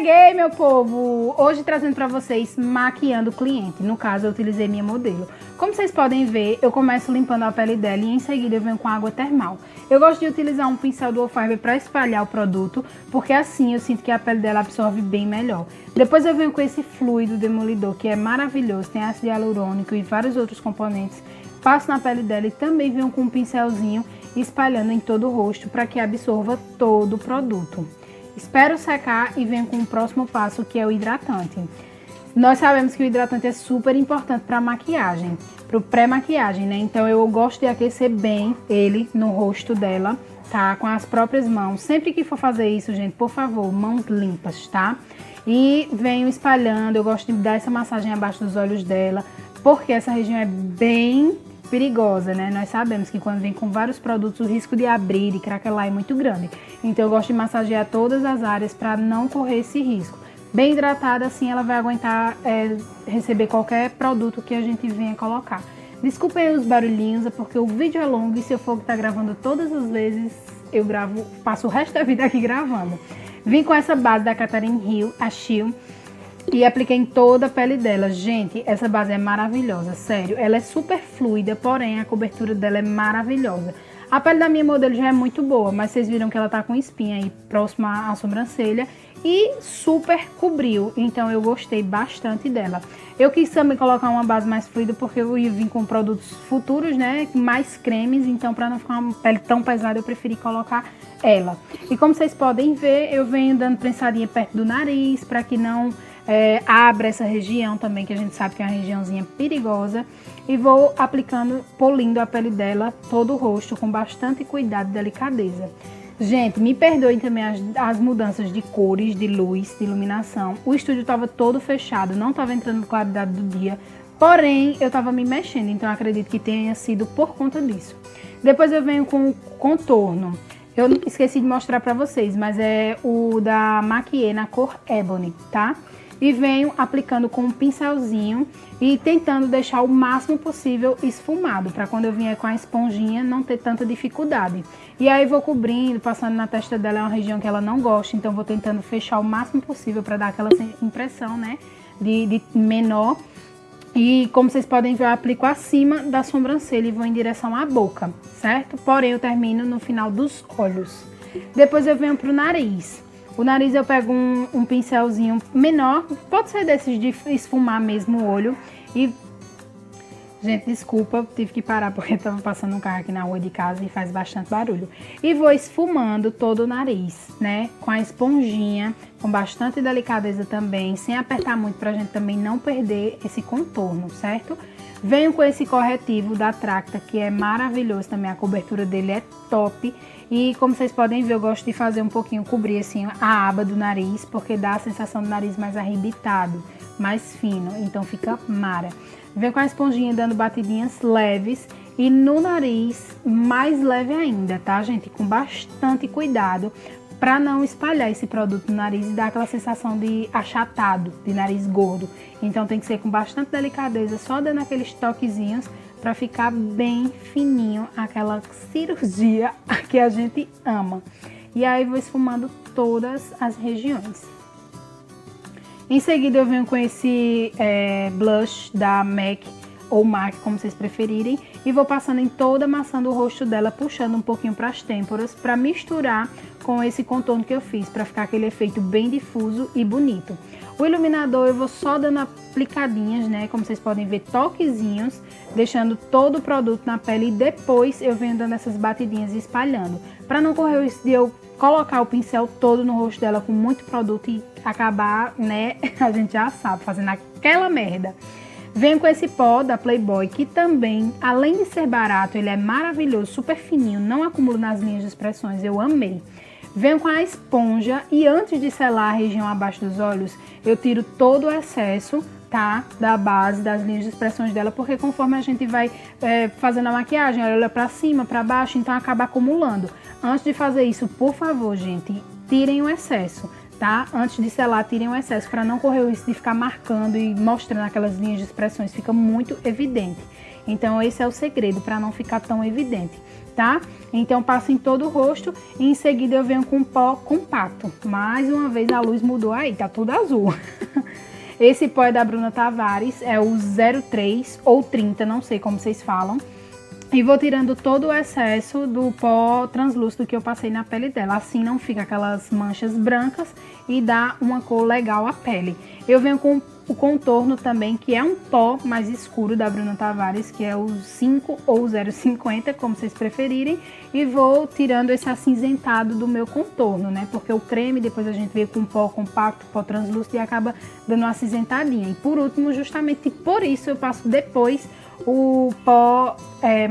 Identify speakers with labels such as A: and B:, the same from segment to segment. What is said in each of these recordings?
A: Cheguei, meu povo! Hoje trazendo pra vocês maquiando o cliente. No caso, eu utilizei minha modelo. Como vocês podem ver, eu começo limpando a pele dela e em seguida eu venho com água termal. Eu gosto de utilizar um pincel Dual Fiber para espalhar o produto, porque assim eu sinto que a pele dela absorve bem melhor. Depois eu venho com esse fluido demolidor, que é maravilhoso, tem ácido hialurônico e vários outros componentes. Passo na pele dela e também venho com um pincelzinho espalhando em todo o rosto para que absorva todo o produto. Espero secar e venho com o próximo passo, que é o hidratante. Nós sabemos que o hidratante é super importante para a maquiagem, para o pré-maquiagem, né? Então eu gosto de aquecer bem ele no rosto dela, tá? Com as próprias mãos. Sempre que for fazer isso, gente, por favor, mãos limpas, tá? E venho espalhando, eu gosto de dar essa massagem abaixo dos olhos dela, porque essa região é bem perigosa, né? Nós sabemos que quando vem com vários produtos o risco de abrir e craquelar é muito grande. Então eu gosto de massagear todas as áreas para não correr esse risco. Bem hidratada, assim ela vai aguentar receber qualquer produto que a gente venha colocar. Desculpem os barulhinhos, é porque o vídeo é longo e se eu for estar gravando todas as vezes, eu passo o resto da vida aqui gravando. Vim com essa base da Catherine Hill, a Shield, e apliquei em toda a pele dela. Gente, essa base é maravilhosa, sério. Ela é super fluida, porém a cobertura dela é maravilhosa. A pele da minha modelo já é muito boa, mas vocês viram que ela tá com espinha aí próxima à sobrancelha e super cobriu. Então eu gostei bastante dela. Eu quis também colocar uma base mais fluida porque eu ia vir com produtos futuros, né? Mais cremes, então para não ficar uma pele tão pesada eu preferi colocar ela. E como vocês podem ver, eu venho dando prensadinha perto do nariz para que não abra essa região também, que a gente sabe que é uma regiãozinha perigosa. E vou aplicando, polindo a pele dela, todo o rosto, com bastante cuidado e delicadeza. Gente, me perdoem também as mudanças de cores, de luz, de iluminação. O estúdio estava todo fechado, não estava entrando claridade do dia, porém eu estava me mexendo, então acredito que tenha sido por conta disso. Depois eu venho com o contorno. Eu esqueci de mostrar pra vocês, mas é o da Maquiê na cor Ebony, tá? E venho aplicando com um pincelzinho e tentando deixar o máximo possível esfumado, para quando eu vier com a esponjinha não ter tanta dificuldade. E aí vou cobrindo, passando na testa dela, é uma região que ela não gosta, então vou tentando fechar o máximo possível para dar aquela impressão, né, de menor. E como vocês podem ver, eu aplico acima da sobrancelha e vou em direção à boca, certo? Porém, eu termino no final dos olhos. Depois eu venho pro nariz. O nariz eu pego um pincelzinho menor, pode ser desses de esfumar mesmo o olho. E, gente, desculpa, tive que parar porque estava passando um carro aqui na rua de casa e faz bastante barulho. E vou esfumando todo o nariz, né, com a esponjinha, com bastante delicadeza também, sem apertar muito pra gente também não perder esse contorno, certo? Venho com esse corretivo da Tracta, que é maravilhoso também, a cobertura dele é top. E como vocês podem ver, eu gosto de fazer um pouquinho, cobrir assim a aba do nariz, porque dá a sensação do nariz mais arrebitado, mais fino, então fica mara. Venho com a esponjinha dando batidinhas leves e no nariz mais leve ainda, tá, gente? Com bastante cuidado para não espalhar esse produto no nariz e dar aquela sensação de achatado, de nariz gordo. Então tem que ser com bastante delicadeza, só dando aqueles toquezinhos para ficar bem fininho, aquela cirurgia que a gente ama. E aí vou esfumando todas as regiões. Em seguida eu venho com esse blush da MAC ou MAC, como vocês preferirem, e vou passando em toda a maçã do rosto dela, puxando um pouquinho para as têmporas, para misturar com esse contorno que eu fiz, para ficar aquele efeito bem difuso e bonito. O iluminador eu vou só dando aplicadinhas, né, como vocês podem ver, toquezinhos, deixando todo o produto na pele e depois eu venho dando essas batidinhas e espalhando, para não correr o risco de eu colocar o pincel todo no rosto dela com muito produto e acabar, né, a gente já sabe, fazendo aquela merda. Venho com esse pó da Playboy, que também, além de ser barato, ele é maravilhoso, super fininho, não acumula nas linhas de expressões, eu amei. Venho com a esponja e antes de selar a região abaixo dos olhos, eu tiro todo o excesso, tá, da base, das linhas de expressões dela, porque conforme a gente vai fazendo a maquiagem, ela olha pra cima, pra baixo, então acaba acumulando. Antes de fazer isso, por favor, gente, tirem o excesso, tá? Antes de selar, tirem o excesso para não correr o risco de ficar marcando e mostrando aquelas linhas de expressões, fica muito evidente. Então esse é o segredo para não ficar tão evidente, tá? Então passo em todo o rosto e em seguida eu venho com pó compacto. Mais uma vez a luz mudou aí, tá tudo azul. Esse pó é da Bruna Tavares, é o 03 ou 30, não sei como vocês falam. E vou tirando todo o excesso do pó translúcido que eu passei na pele dela. Assim não fica aquelas manchas brancas e dá uma cor legal à pele. Eu venho com o contorno também, que é um pó mais escuro da Bruna Tavares, que é o 5 ou 0,50, como vocês preferirem. E vou tirando esse acinzentado do meu contorno, né? Porque o creme, depois a gente vê com pó compacto, pó translúcido e acaba dando uma acinzentadinha. E por último, justamente por isso, eu passo depois o pó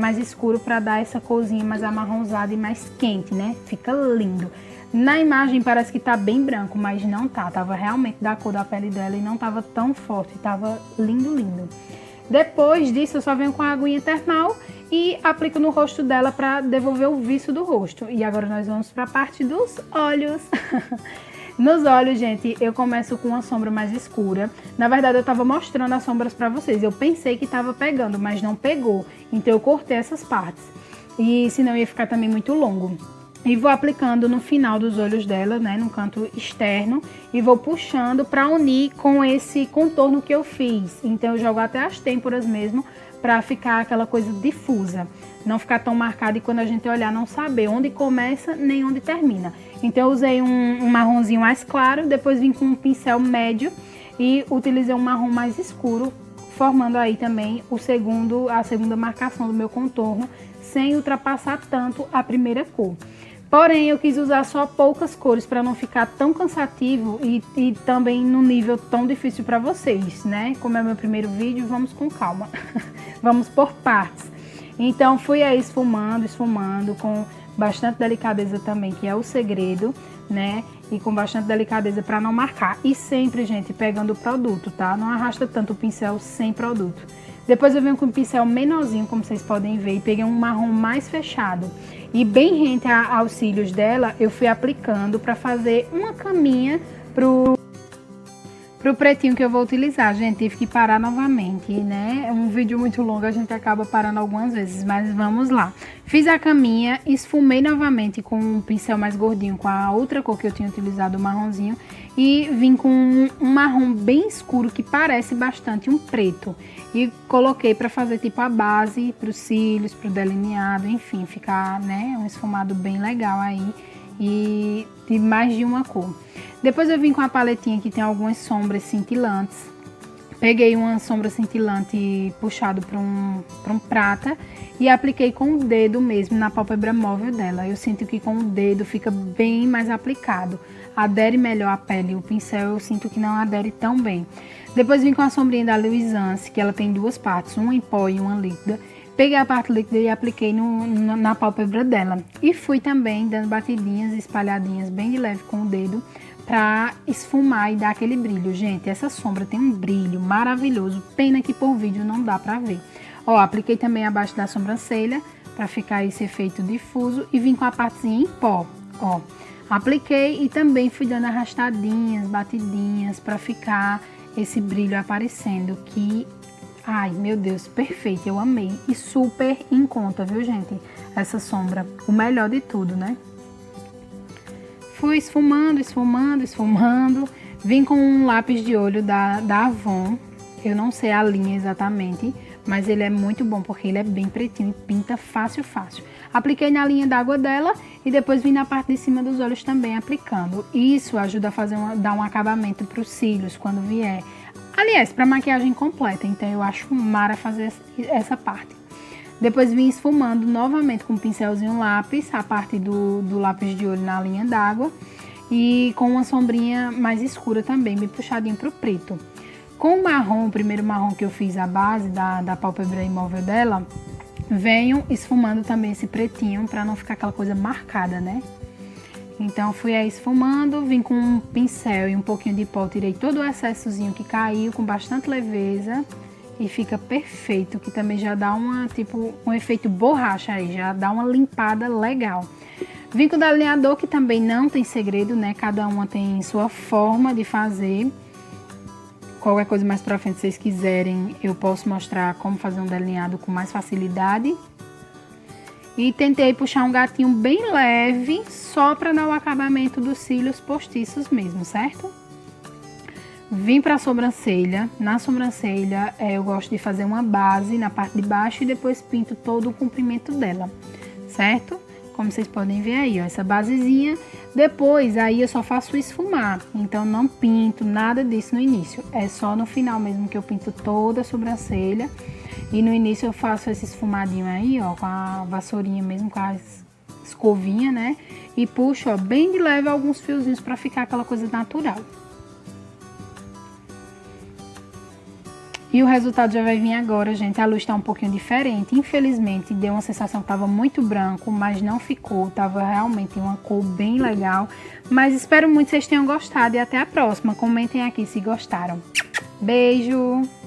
A: mais escuro para dar essa corzinha mais amarronzada e mais quente, né? Fica lindo. Na imagem parece que tá bem branco, mas não tá. Tava realmente da cor da pele dela e não tava tão forte. Tava lindo, lindo. Depois disso, eu só venho com a aguinha termal e aplico no rosto dela para devolver o viço do rosto. E agora nós vamos para a parte dos olhos. Nos olhos, gente, eu começo com uma sombra mais escura. Na verdade, eu tava mostrando as sombras pra vocês. Eu pensei que tava pegando, mas não pegou. Então, eu cortei essas partes. E senão ia ficar também muito longo. E vou aplicando no final dos olhos dela, né, no canto externo. E vou puxando pra unir com esse contorno que eu fiz. Então, eu jogo até as têmporas mesmo, pra ficar aquela coisa difusa. Não ficar tão marcado e quando a gente olhar não saber onde começa nem onde termina. Então eu usei um marronzinho mais claro, depois vim com um pincel médio e utilizei um marrom mais escuro, formando aí também a segunda marcação do meu contorno, sem ultrapassar tanto a primeira cor. Porém, eu quis usar só poucas cores para não ficar tão cansativo e também no nível tão difícil para vocês, né? Como é meu primeiro vídeo, vamos com calma. Vamos por partes. Então, fui aí esfumando com bastante delicadeza também, que é o segredo, né? E com bastante delicadeza para não marcar. E sempre, gente, pegando o produto, tá? Não arrasta tanto o pincel sem produto. Depois eu venho com um pincel menorzinho, como vocês podem ver, e peguei um marrom mais fechado. E bem rente aos cílios dela, eu fui aplicando para fazer uma caminha pro pretinho que eu vou utilizar. Gente, tive que parar novamente, né? É um vídeo muito longo, a gente acaba parando algumas vezes, mas vamos lá. Fiz a caminha, esfumei novamente com um pincel mais gordinho, com a outra cor que eu tinha utilizado, o marronzinho, e vim com um marrom bem escuro, que parece bastante um preto. E coloquei para fazer tipo a base para os cílios, para o delineado, enfim, ficar, né, um esfumado bem legal aí e de mais de uma cor. Depois eu vim com a paletinha que tem algumas sombras cintilantes. Peguei uma sombra cintilante puxado para um prata e apliquei com o dedo mesmo na pálpebra móvel dela. Eu sinto que com o dedo fica bem mais aplicado. Adere melhor à pele. O pincel eu sinto que não adere tão bem. Depois vim com a sombrinha da Luisance, que ela tem duas partes, uma em pó e uma líquida. Peguei a parte líquida e apliquei na pálpebra dela. E fui também dando batidinhas, espalhadinhas bem de leve com o dedo, pra esfumar e dar aquele brilho. Gente, essa sombra tem um brilho maravilhoso. Pena que por vídeo não dá pra ver. Ó, apliquei também abaixo da sobrancelha, pra ficar esse efeito difuso. E vim com a partezinha em pó, ó. Apliquei e também fui dando arrastadinhas, batidinhas, pra ficar esse brilho aparecendo, que... Ai, meu Deus, perfeito, eu amei. E super em conta, viu, gente? Essa sombra, o melhor de tudo, né? Fui esfumando. Vim com um lápis de olho da Avon. Eu não sei a linha exatamente, mas ele é muito bom, porque ele é bem pretinho e pinta fácil. Apliquei na linha d'água dela e depois vim na parte de cima dos olhos também aplicando. Isso ajuda a dar um acabamento para os cílios quando vier. Aliás, para maquiagem completa, então eu acho mara fazer essa parte. Depois vim esfumando novamente com um pincelzinho lápis, a parte do lápis de olho na linha d'água. E com uma sombrinha mais escura também, bem puxadinho pro preto. Com o marrom, o primeiro marrom que eu fiz a base da pálpebra imóvel dela, venho esfumando também esse pretinho para não ficar aquela coisa marcada, né? Então fui aí esfumando, vim com um pincel e um pouquinho de pó, tirei todo o excessozinho que caiu com bastante leveza e fica perfeito, que também já dá um efeito borracha aí, já dá uma limpada legal. Vim com o delineador, que também não tem segredo, né? Cada uma tem sua forma de fazer. Qualquer coisa mais pra frente, se vocês quiserem, eu posso mostrar como fazer um delineado com mais facilidade. E tentei puxar um gatinho bem leve, só para dar o acabamento dos cílios postiços mesmo, certo? Vim para a sobrancelha. Na sobrancelha, eu gosto de fazer uma base na parte de baixo e depois pinto todo o comprimento dela, certo? Como vocês podem ver aí, ó, essa basezinha. Depois, aí eu só faço esfumar, então não pinto nada disso no início. É só no final mesmo que eu pinto toda a sobrancelha. E no início eu faço esse esfumadinho aí, ó, com a vassourinha mesmo, com a escovinha, né? E puxo, ó, bem de leve alguns fiozinhos pra ficar aquela coisa natural. E o resultado já vai vir agora, gente. A luz tá um pouquinho diferente. Infelizmente, deu uma sensação que tava muito branco, mas não ficou. Tava realmente uma cor bem legal. Mas espero muito que vocês tenham gostado e até a próxima. Comentem aqui se gostaram. Beijo!